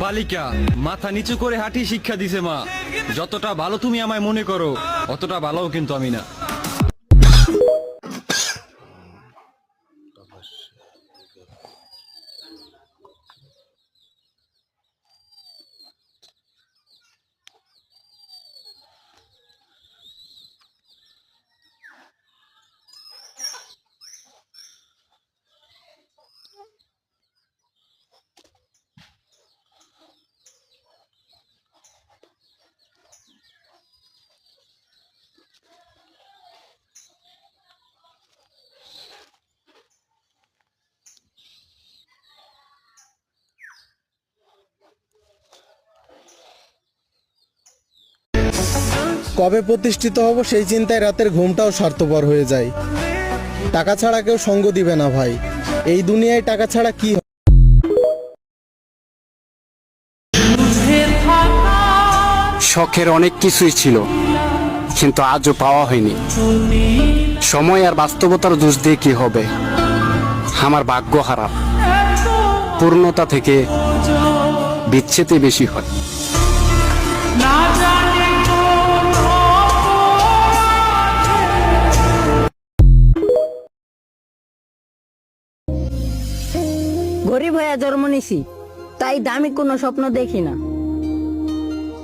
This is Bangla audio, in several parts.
বালিকা মাথা নিচু করে হাঁটি শিক্ষা দিছে মা। যতটা ভালো তুমি আমায় মনে করো অতটা ভালোও কিন্তু আমি না। কবে প্রতিষ্ঠিত হব সেই চিন্তায় রাতের ঘুমটাও স্বার্থপর হয়ে যায়। টাকা ছাড়া কেউ সঙ্গ দিবে না ভাই, এই দুনিয়ায় টাকা ছাড়া কি হয়? শখের অনেক কিছুই ছিল, কিন্তু আজও পাওয়া হয়নি। সময় আর বাস্তবতার দোষ দিয়ে কি হবে? আমার ভাগ্য খারাপ। পূর্ণতা থেকে বিচ্ছেদই বেশি হয়। গরিব হয়ে জন্ম নিছি, তাই দামি কোনো স্বপ্ন দেখি না।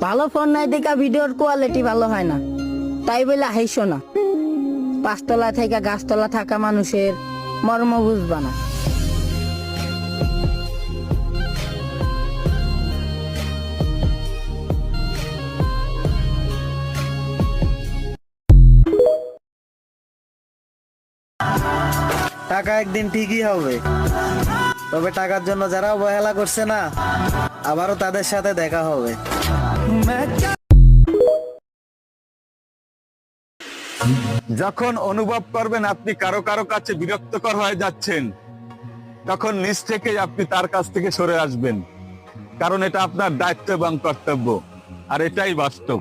ভালো ফোন নাই দেখা ভিডিওর কোয়ালিটি ভালো হয় না, তাই বলে হাইসো না। পাঁচতলা থেকে গাছতলা থাকা মানুষের মর্ম বুঝবা না। টাকা একদিন ঠিকই হবে, তবে টাকার জন্য যারা অবহেলা করছে না, আবারও তাদের সাথে দেখা হবে। যখন অনুভব করবেন আপনি কারো কারো কাছে বিরক্তকর হয়ে যাচ্ছেন, তখন নিজ থেকেই আপনি তার কাছ থেকে সরে আসবেন, কারণ এটা আপনার দায়িত্ব এবং কর্তব্য, আর এটাই বাস্তব।